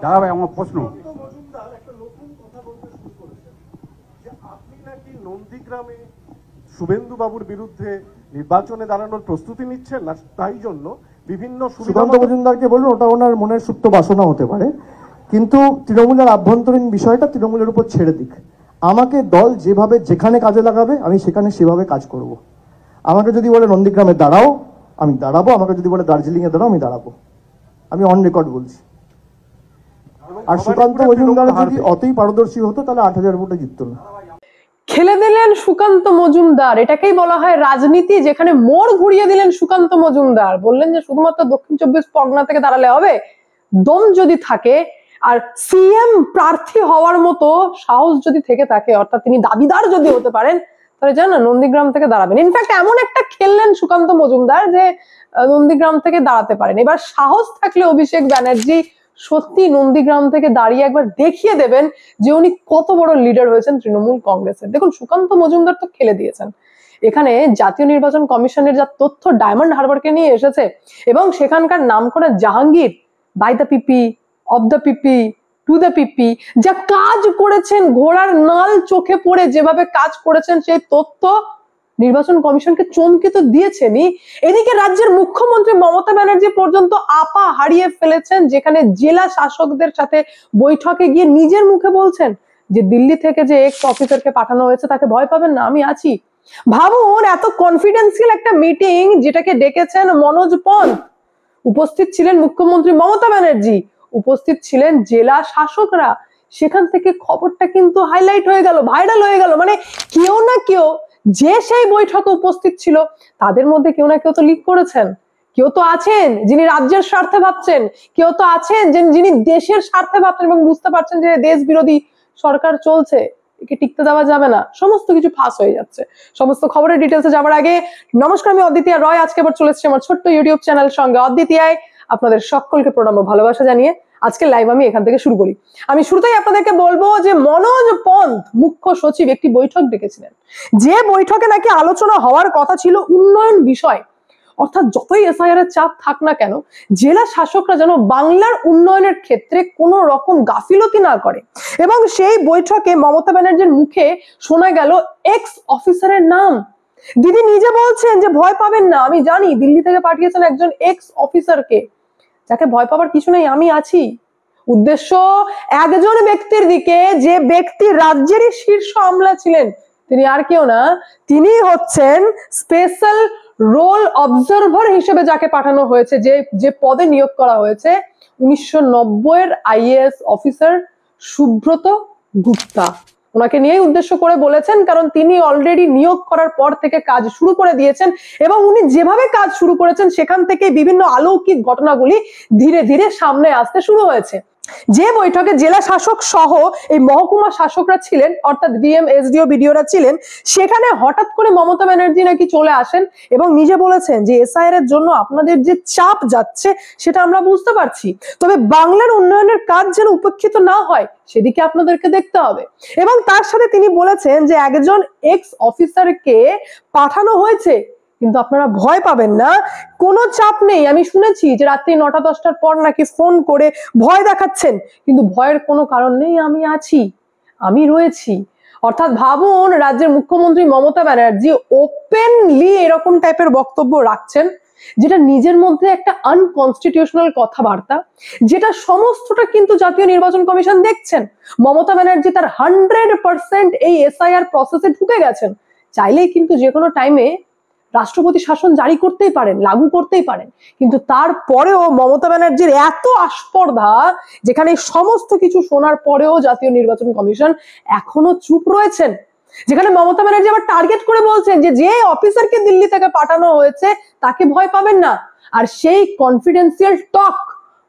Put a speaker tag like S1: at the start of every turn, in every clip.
S1: দাদা ভাই আমার প্রশ্ন,
S2: নন্দীগ্রামে শুভেন্দু বাবুর বিরুদ্ধে নির্বাচনে দাঁড়ানোর প্রস্তুতি নিচ্ছেন না, তাই জন্য বিভিন্ন
S3: সুকান্ত মজুমদারকে বলুন ওটা ওনার মনের সুপ্ত বাসনা হতে পারে, কিন্তু তৃণমূলের আভ্যন্তরীণ বিষয়টা তৃণমূলের উপর ছেড়ে দিক। আমাকে দল যেভাবে যেখানে কাজে লাগাবে আমি সেখানে সেভাবে কাজ করব। আমাকে যদি বলে নন্দীগ্রামে দাঁড়াও আমি দাঁড়াবো, আমাকে যদি বলে দার্জিলিংয়ে দাঁড়াও আমি দাঁড়াবো, আমি অন রেকর্ড বলছি। আর সুকান্ত মজুমদার যদি অতই পারদর্শী হতো তাহলে 8,000 ভোটে জিততো না।
S4: খেলে দিলেন সুকান্ত মজুমদার, এটাকেই বলা হয় রাজনীতি, যেখানে মোড় ঘুরিয়ে দিলেন সুকান্ত মজুমদার। বললেন যে শুধুমাত্র দক্ষিণ 24 পরগনা থেকে দাঁড়ালে হবে, দম যদি থাকে আর সিএম প্রার্থী হওয়ার মতো সাহস যদি থেকে থাকে, অর্থাৎ তিনি দাবিদার যদি হতে পারেন, তাহলে জানেন নন্দীগ্রাম থেকে দাঁড়াবেন। ইনফ্যাক্ট এমন একটা খেললেন সুকান্ত মজুমদার যে নন্দীগ্রাম থেকে দাঁড়াতে পারেন। এবার সাহস থাকলে অভিষেক ব্যানার্জি সত্যি নন্দীগ্রাম থেকে দাঁড়িয়ে একবার দেখিয়ে দেবেন যে উনি কত বড় লিডার হয়েছেন তৃণমূল কংগ্রেসের। দেখুন সুকান্ত মজুমদার তো খেলে দিয়েছেন। এখানে জাতীয় নির্বাচন কমিশনের যা তথ্য ডায়মন্ড হারবারকে নিয়ে এসেছে, এবং সেখানকার নাম করা Jahangir, by the people, of the people, to the people, যা কাজ করেছেন, ঘোড়ার নাল চোখে পড়ে যেভাবে কাজ করেছেন, সেই তথ্য নির্বাচন কমিশনকে চমকে তো দিয়েছেনই। এদিকে রাজ্যের মুখ্যমন্ত্রী মমতা ব্যানার্জি পর্যন্ত আপা হারিয়ে ফেলেছেন, যেখানে জেলা শাসকদের সাথে বৈঠকে গিয়ে নিজের মুখে বলছেন যে দিল্লি থেকে যে এক্স অফিসারকে পাঠানো হয়েছে তাকে ভয় পাবেন না, আমি আছি। ভাবুন, এত কনফিডেন্সিয়াল একটা মিটিং যেটাকে ডেকেছেন মনোজ পন্থ, উপস্থিত ছিলেন মুখ্যমন্ত্রী মমতা ব্যানার্জি, উপস্থিত ছিলেন জেলা শাসকরা, সেখান থেকে খবরটা কিন্তু হাইলাইট হয়ে গেল, ভাইরাল হয়ে গেল। মানে কেউ না কেউ যে সেই বৈঠকে উপস্থিত ছিল তাদের মধ্যে কেউ না কেউ তো লিক করেছেন, কেউ তো আছেন যিনি রাজ্যের স্বার্থে ভাবছেন, কেউ তো আছেন যিনি দেশের স্বার্থে ভাবছেন এবং বুঝতে পারছেন যে দেশ বিরোধী সরকার চলছে, একে টিকতে দেওয়া যাবে না। সমস্ত কিছু ফাঁস হয়ে যাচ্ছে। সমস্ত খবরের ডিটেলসে যাওয়ার আগে নমস্কার, আমি অদ্বিতীয়া রয়। আজকে আবার চলে এসেছি আমার ছোট্ট ইউটিউব চ্যানেল সঙ্গে অদ্বিতীয়ায়। আপনাদের সকলকে প্রণাম ও ভালোবাসা জানিয়ে আজকে লাইভ আমি এখান থেকে শুরু করি। আমি শুরুতেই আপনাদেরকে বলবো যে মনোজ পন্থ মুখ্য সচিব একটি বৈঠক ডেকেছিলেন, যে বৈঠকে নাকি আলোচনা হওয়ার কথা ছিল উন্নয়ন বিষয়, অর্থাৎ যতই এসআইআর এর চাপ থাক না কেন জেলা শাসকরা যেন বাংলার উন্নয়নের ক্ষেত্রে কোনো রকম গাফিলতি না করে। এবং সেই বৈঠকে মমতা ব্যানার্জির মুখে শোনা গেল এক্স অফিসারের নাম। দিদি নিজে বলছেন যে ভয় পাবেন না, আমি জানি দিল্লি থেকে পাঠিয়েছেন একজন এক্স অফিসারকে, যাকে ভয় পাবার কিছু নেই, আমি আছি। উদ্দেশ্য একজন ব্যক্তির দিকে, যে ব্যক্তি রাজ্যেরই শীর্ষ আমলা ছিলেন, তিনি আর কেউ না, তিনি হচ্ছেন স্পেশাল রোল অবজারভার হিসেবে যাকে পাঠানো হয়েছে, যে পদে নিয়োগ করা হয়েছে 1990 এর আইএএস অফিসার সুব্রত গুপ্তা। ওনাকে নিয়েই উদ্দেশ্য করে বলেছেন, কারণ তিনি অলরেডি নিয়োগ করার পর থেকে কাজ শুরু করে দিয়েছেন, এবং উনি যেভাবে কাজ শুরু করেছেন সেখান থেকে বিভিন্ন অলৌকিক ঘটনাগুলি ধীরে ধীরে সামনে আসতে শুরু হয়েছে। যে বৈঠকে জেলা শাসক সহ এই মহকুমা শাসকরা ছিলেন, অর্থাৎ ডিএম, এসডিও, বিডিওরা ছিলেন, সেখানে হঠাৎ করে মমতা ব্যানার্জি নাকি চলে আসেন এবং নিজে বলেছেন যে এসআইআর এর জন্য আপনাদের যে চাপ যাচ্ছে সেটা আমরা বুঝতে পারছি, তবে বাংলার উন্নয়নের কাজ যেন উপেক্ষিত না হয় সেদিকে আপনাদেরকে দেখতে হবে। এবং তার সাথে তিনি বলেছেন যে একজন এক্স অফিসারকে পাঠানো হয়েছে, কিন্তু আপনারা ভয় পাবেন না, কোনো চাপ নেই। আমি শুনেছি যে রাত্রি 9টা-10টার পর নাকি ফোন করে ভয় দেখাচ্ছেন, কিন্তু ভয়ের কোনো কারণ নেই, আমি আছি, আমি রয়েছি। অর্থাৎ ভাবুন, রাজ্যের মুখ্যমন্ত্রী মমতা ব্যানার্জি ওপেনলি এরকম টাইপের বক্তব্য রাখছেন, যেটা নিজের মধ্যে একটা আনকনস্টিটিউশনাল কথাবার্তা, যেটা সমস্তটা কিন্তু জাতীয় নির্বাচন কমিশন দেখছেন। মমতা ব্যানার্জি তার 100% এই এসআইআর প্রসেসে ঢুকে গেছেন, চাইলেই কিন্তু যে কোনো টাইমে রাষ্ট্রপতি শাসন জারি করতেই পারেন, লাগু করতেই পারেন। কিন্তু তারপরেও মমতা ব্যানার্জির এত আস্পর্ধা, যেখানে সমস্ত কিছু শোনার পরেও জাতীয় নির্বাচন কমিশন এখনো চুপ রয়েছেন, যেখানে মমতা ব্যানার্জি আবার টার্গেট করে বলছেন যে অফিসারকে দিল্লি থেকে পাঠানো হয়েছে তাকে ভয় পাবেন না। আর সেই কনফিডেন্সিয়াল টক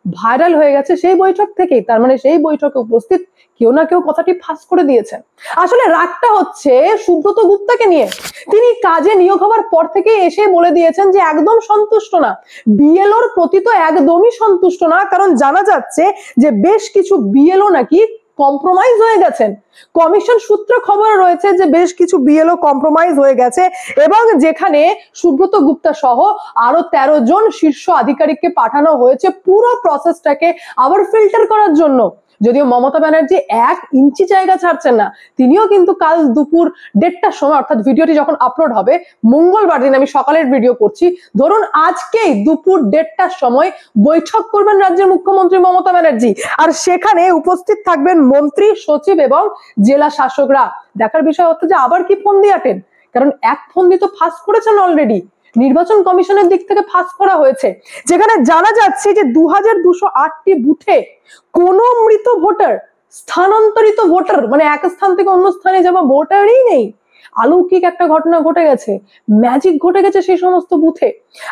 S4: ভাইরাল হয়ে গেছে সেই বৈঠক থেকেই। তার মানে সেই বৈঠকে উপস্থিত কেউ না কেউ কথাটি ফাঁস করে দিয়েছেন। আসলে রাগটা হচ্ছে সুব্রত গুপ্তাকে নিয়ে। তিনি কাজে নিয়োগ হওয়ার পর থেকে এসে বলে দিয়েছেন যে একদম সন্তুষ্ট না, বিএলওর প্রতি তো একদমই সন্তুষ্ট না, কারণ জানা যাচ্ছে যে বেশ কিছু বিএলও নাকি কম্প্রোমাইজ হয়ে গেছেন। কমিশন সূত্রে খবর রয়েছে যে বেশ কিছু বিএলও কম্প্রোমাইজ হয়ে গেছে এবং যেখানে সুব্রত গুপ্তা সহ আরো 13 জন শীর্ষ আধিকারিককে পাঠানো হয়েছে পুরো প্রসেসটাকে আবার ফিল্টার করার জন্য। যদিও মমতা ব্যানার্জি 1 ইঞ্চি জায়গা ছাড়ছেন না, তিনিও কিন্তু কাল দুপুর 1:30টার সময়, অর্থাৎ ভিডিওটি যখন আপলোড হবে মঙ্গলবার দিন, আমি সকালের ভিডিও করছি, ধরুন আজকেই দুপুর 1:30টার সময় বৈঠক করবেন রাজ্যের মুখ্যমন্ত্রী মমতা ব্যানার্জি, আর সেখানে উপস্থিত থাকবেন মন্ত্রী, সচিব এবং জেলা শাসকরা। দেখার বিষয় হচ্ছে যে আবার কি ফন্দি আটেন, কারণ এক ফন্দি তো ফাঁস করেছেন অলরেডি, নির্বাচন কমিশনের দিক থেকে ফাঁস করা হয়েছে, যেখানে জানা যাচ্ছে যে 2208টি বুথে কোনো মৃত ভোটার, স্থানান্তরিত ভোটার, মানে এক স্থান থেকে অন্য স্থানে যাওয়া ভোটারই নেই। অলৌকিক একটা ঘটনা ঘটে গেছে, ম্যাজিক ঘটে গেছে সেই সমস্ত বুথে।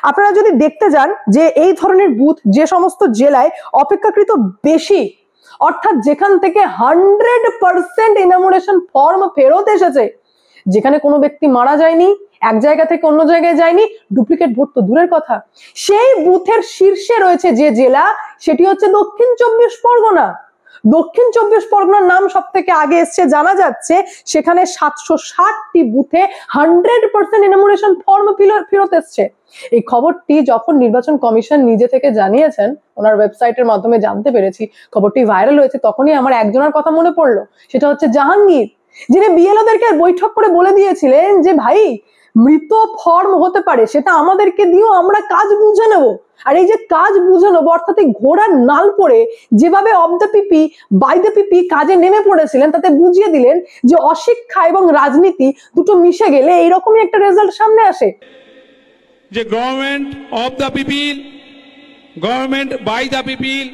S4: আপনারা যদি দেখতে যান যে এই ধরনের বুথ যে সমস্ত জেলায় অপেক্ষাকৃত বেশি, অর্থাৎ যেখান থেকে 100% ইনামুরেশন ফর্ম ফেরত এসেছে, যেখানে কোনো ব্যক্তি মারা যায়নি, এক জায়গা থেকে অন্য জায়গায় যায়নি, ডুপ্লিকেট ভোট তো দূরের কথা, সেই বুথের শীর্ষে রয়েছে যে জেলা, সেটি হচ্ছে দক্ষিণ 24 পরগনা। দক্ষিণ 24 পরগনার নাম সব থেকে আগে এসছে। জানা যাচ্ছে সেখানে 760টি বুথে 100% ইনামুরেশন ফর্ম ফেরত এসছে। এই খবরটি যখন নির্বাচন কমিশন নিজে থেকে জানিয়েছেন, ওনার ওয়েবসাইটের মাধ্যমে জানতে পেরেছি, খবরটি ভাইরাল হয়েছে, তখনই আমার একজনের কথা মনে পড়লো, সেটা হচ্ছে জাহাঙ্গীর, যিনি বিএলওদেরকে বৈঠক করে বলে দিয়েছিলেন যে ভাই মৃত ফর্ম হতে পারে, সেটা আমাদেরকে দিও, আমরা কাজ বুঝে নেব। আর এই যে কাজ বুঝে নেবো, অর্থাৎ এই ঘোড়ার নাল পরে যেভাবে of the people by the people কাজে নেমে পড়েছিলেন, তাতে বুঝিয়ে দিলেন যে অশিক্ষা এবং রাজনীতি দুটো মিশে গেলে এইরকমই একটা রেজাল্ট সামনে আসে।
S5: যে government of the people, government by the people,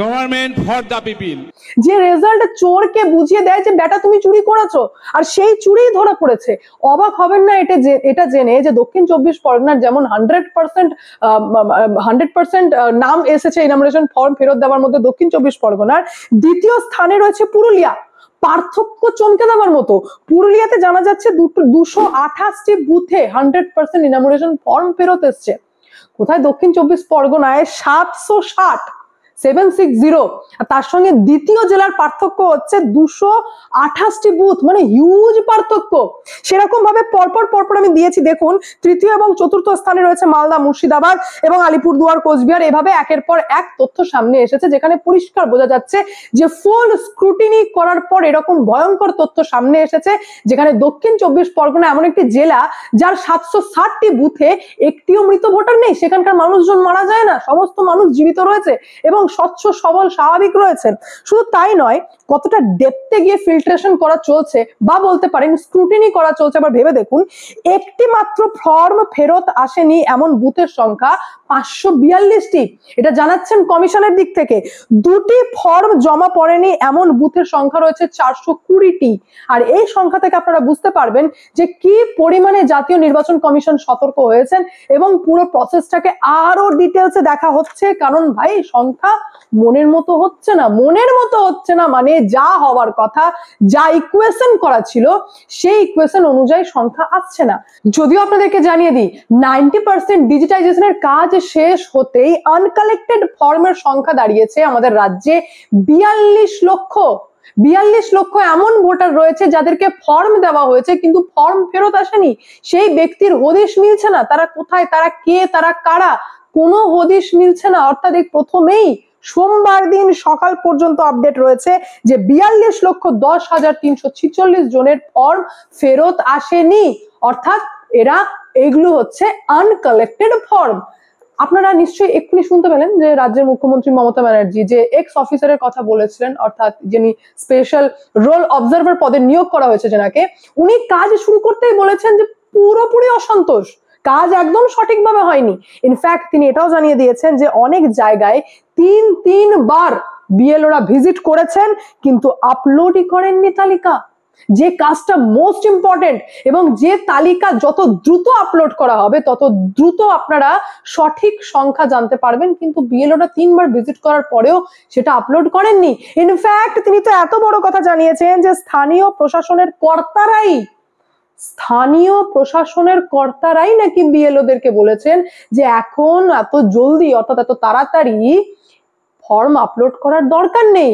S5: government for the people,
S4: যে রেজাল্ট চোরকে বুঝিয়ে দেয় যে বেটা তুমি চুরি করেছো, আর সেই চুরি ধরা পড়েছে। অবাক হবেন না এটা জেনে যে দক্ষিণ 24 পরগনার যেমন 100% নাম এসেছে ইনামুরেশন ফর্ম ফেরত দেওয়ার মধ্যে দক্ষিণ 24 পরগনার, দ্বিতীয় স্থানে রয়েছে পুরুলিয়া। পার্থক্য চমকে দেওয়ার মতো, পুরুলিয়াতে জানা যাচ্ছে 228টি বুথে 100% ইনামুরেশন ফর্ম ফেরত এসছে। কোথায় দক্ষিণ 24 পরগনায় 760, আর তার সঙ্গে দ্বিতীয় জেলার পার্থক্য হচ্ছে 228টি বুথ, মানে হিউজ পার্থক্য। সেরকম ভাবে পরপর আমি দিয়েছি, দেখুন তৃতীয় এবং চতুর্থ স্থানে রয়েছে মালদা, মুর্শিদাবাদ এবং আলিপুরদুয়ার, কোচবিহার। এভাবে একের পর এক তথ্য সামনে এসেছে, যেখানে পরিষ্কার বোঝা যাচ্ছে যে ফুল স্ক্রুটিনি করার পর এরকম ভয়ঙ্কর তথ্য সামনে এসেছে, যেখানে দক্ষিণ 24 পরগনা এমন একটি জেলা যার 760টি বুথে একটিও মৃত ভোটার নেই, সেখানকার মানুষজন মারা যায় না, সমস্ত মানুষ জীবিত রয়েছে এবং স্বচ্ছ সবল স্বাভাবিক রয়েছেন। শুধু তাই নয়, কতটা ডেপথে গিয়ে ফিল্ট্রেশন করা চলছে, বা বলতে পারেন স্ক্রুটিনি করা চলছে। আবার ভেবে দেখুন, একটি মাত্র ফর্ম ফেরত আসেনি এমন বুথের সংখ্যা 542টি, এটা জানাচ্ছেন কমিশনের দিক থেকে। 2টি ফর্ম জমা পড়েনি এমন বুথের সংখ্যা রয়েছে 420টি। আর এই সংখ্যা থেকে আপনারা বুঝতে পারবেন যে কি পরিমাণে জাতীয় নির্বাচন কমিশন সতর্ক হয়েছেন এবং পুরো প্রসেসটাকে আরো ডিটেলসে দেখা হচ্ছে। কারণ ভাই সংখ্যা মনের মতো হচ্ছে না, মানে যা হওয়ার কথা, যা ইকুয়েশন করা ছিল সেই ইকুয়েশন অনুযায়ী সংখ্যা আসছে না। যদিও আপনাদেরকে জানিয়ে দিই, 90% ডিজিটাইজেশনের কাজ শেষ হতেই আনকালেক্টেড ফর্মের সংখ্যা দাঁড়িয়েছে আমাদের রাজ্যে 42 লক্ষ। 42 লক্ষ এমন ভোটার রয়েছে যাদেরকে ফর্ম দেওয়া হয়েছে কিন্তু ফর্ম ফেরত আসেনি। সেই ব্যক্তির হদিশ মিলছে না, তারা কোথায়, তারা কে, তারা কারা, কোনো হদিশ মিলছে না। অর্থাৎ এই প্রথমেই সোমবার দিন সকাল পর্যন্ত আপডেট রয়েছে যে 42,10,346 জনের ফর্ম ফেরত আসেনি। অর্থাৎ এগুলো হচ্ছে আনকালেক্টেড ফর্ম। আপনারা নিশ্চয়ই এক্ষুনি শুনতে পেলেন যে রাজ্যের মুখ্যমন্ত্রী মমতা ব্যানার্জি যে এক্স অফিসারের কথা বলেছিলেন, অর্থাৎ যিনি স্পেশাল রোল অবজারভার পদে নিয়োগ করা হয়েছে যেনাকে, উনি কাজ শুরু করতেই বলেছেন যে পুরোপুরি অসন্তোষ, কাজ একদম সঠিকভাবে হয়নি। ইনফ্যাক্ট তিনি এটাও জানিয়ে দিয়েছেন যে অনেক জায়গায় 3 বার বিএলওরা ভিজিট করেছেন কিন্তু আপলোডই করেননি তালিকা, যে কাজটা মোস্ট ইম্পর্টেন্ট, এবং যে তালিকা যত দ্রুত আপলোড করা হবে তত দ্রুত আপনারা সঠিক সংখ্যা জানতে পারবেন। কিন্তু বিএলওরা 3 বার ভিজিট করার পরেও সেটা আপলোড করেননি। ইনফ্যাক্ট তিনি তো এত বড় কথা জানিয়েছেন যে স্থানীয় প্রশাসনের কর্তারাই নাকি বিএলওদেরকে বলেছেন যে এখন এত জলদি, অর্থাৎ এত তাড়াতাড়ি ফর্ম আপলোড করার দরকার নেই,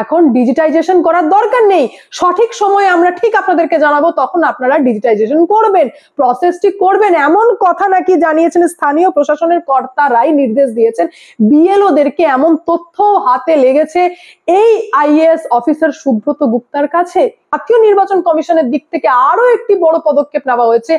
S4: এখন ডিজিটাইজেশন করার দরকার নেই। সঠিক সময়ে আমরা ঠিক আপনাদেরকে জানাবো, তখন আপনারা ডিজিটাইজেশন করবেন, প্রসেসটি করবেন, এমন কথা নাকি জানিয়েছেন স্থানীয় প্রশাসনের কর্তারাই নির্দেশ দিয়েছেন। বিএলওদেরকে এমন তথ্য হাতে লেগেছে এই আইএএস অফিসার সুব্রত গুপ্তার কাছে। জাতীয় নির্বাচন কমিশনের দিক থেকে আরো একটি বড় পদক্ষেপ নেওয়া হয়েছে,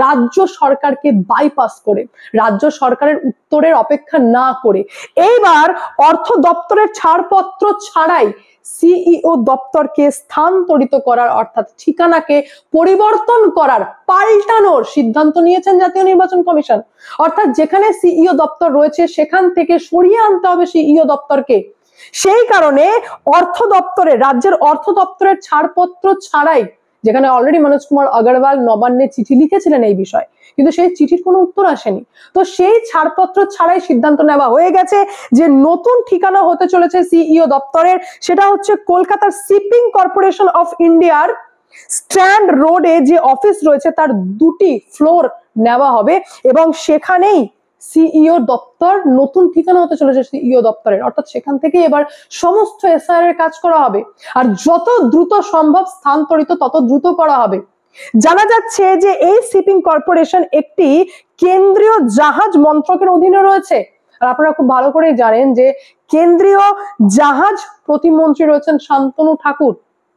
S4: রাজ্য সরকারকে বাইপাস করে, রাজ্য সরকারের উত্তরের অপেক্ষা না করে এইবার অর্থ দপ্তরের ছাড়পত্র ছাড়াই সিইও দপ্তরকে স্থানান্তরিত করার, অর্থাৎ ঠিকানাকে পরিবর্তন করার, পাল্টানোর সিদ্ধান্ত নিয়েছেন জাতীয় নির্বাচন কমিশন। অর্থাৎ যেখানে সিইও দপ্তর রয়েছে সেখান থেকে সরিয়ে আনতে হবে সিইও দপ্তরকে। সেই কারণে অর্থ দপ্তরে, রাজ্যের অর্থ দপ্তরের ছাড়পত্র ছাড়াই, যেখানে অলরেডি মনোজ কুমার আগরওয়াল নবান্নে চিঠি লিখেছিলেন এই বিষয়ে, কিন্তু সেই চিঠির কোনো উত্তর আসেনি, তো সেই ছাড়পত্র ছাড়াই সিদ্ধান্ত নেওয়া হয়ে গেছে যে নতুন ঠিকানা হতে চলেছে সিইও দপ্তরের, সেটা হচ্ছে কলকাতার শিপিং কর্পোরেশন অফ ইন্ডিয়ার স্ট্র্যান্ড রোডে যে অফিস রয়েছে তার 2টি ফ্লোর নেওয়া হবে এবং সেখানেই সিইও দপ্তর, নতুন ঠিকানা হতে চলেছে সিইও দপ্তরের, অর্থাৎ সেখান থেকে এবার সমস্ত এসআইআর এর কাজ করা হবে, আর যত দ্রুত সম্ভব স্থানান্তরিত তত দ্রুত করা হবে। জানা যাচ্ছে যে এই শিপিং কর্পোরেশন একটি কেন্দ্রীয় জাহাজ মন্ত্রকের অধীনে রয়েছে, আর আপনারা খুব ভালো করেই জানেন যে কেন্দ্রীয় জাহাজ প্রতিমন্ত্রী রয়েছেন শান্তনু ঠাকুর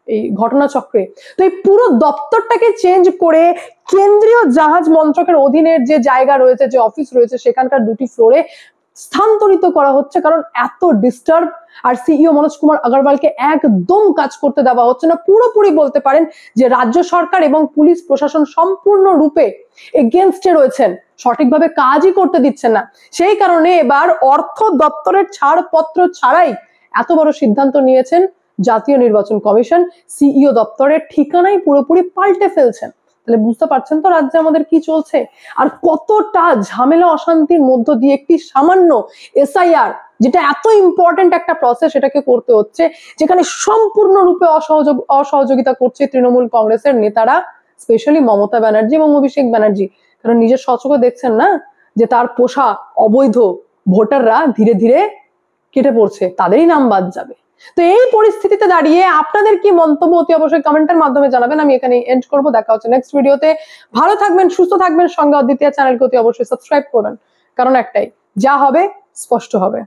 S4: এই ঘটনাচক্রে। তো এই পুরো দপ্তরটাকে চেঞ্জ করে কেন্দ্রীয় জাহাজ মন্ত্রকের অধীনের যে জায়গা রয়েছে, যে অফিস রয়েছে, সেখানকার 2টি ফ্লোরে স্থানান্তরিত করা হচ্ছে, কারণ এত ডিস্টার্ব, আর সিইও মনোজ কুমার আগরওয়ালকে একদম কাজ করতে দেওয়া হচ্ছে না। পুরোপুরি বলতে পারেন যে রাজ্য সরকার এবং পুলিশ প্রশাসন সম্পূর্ণরূপে এগেনস্টে রয়েছেন, সঠিকভাবে কাজই করতে দিচ্ছেন না। সেই কারণে এবার অর্থ দপ্তরের ছাড়পত্র ছাড়াই এত বড় সিদ্ধান্ত নিয়েছেন জাতীয় নির্বাচন কমিশন, সিইও দপ্তরের ঠিকানাই পুরোপুরি পাল্টে ফেলছেন। তাহলে বুঝতে পারছেন তো রাজ্যে আমাদের কি চলছে, আর কতটা ঝামেলা অশান্তির মধ্য দিয়ে একটি সামান্য এসআইআর, যেটা এত ইম্পর্টেন্ট একটা প্রসেস, সেটাকে করতে হচ্ছে, যেখানে সম্পূর্ণরূপে অসহযোগিতা করছে তৃণমূল কংগ্রেসের নেতারা, স্পেশালি মমতা ব্যানার্জি এবং অভিষেক ব্যানার্জি। কারণ নিজের সচক্ষে দেখছেন না যে তার পোষা অবৈধ ভোটাররা ধীরে ধীরে কেটে পড়ছে, তাদেরই নাম বাদ যাবে। তো এই পরিস্থিতিতে দাঁড়িয়ে আপনাদের কি মন্তব্য অতি অবশ্যই কমেন্টের মাধ্যমে জানাবেন। আমি এখানে এন্ড করব, দেখা হচ্ছে নেক্সট ভিডিওতে। ভালো থাকবেন, সুস্থ থাকবেন, সঙ্গে অদ্বিতীয় চ্যানেলকে অতি অবশ্যই সাবস্ক্রাইব করবেন, কারণ একটাই, যা হবে স্পষ্ট হবে।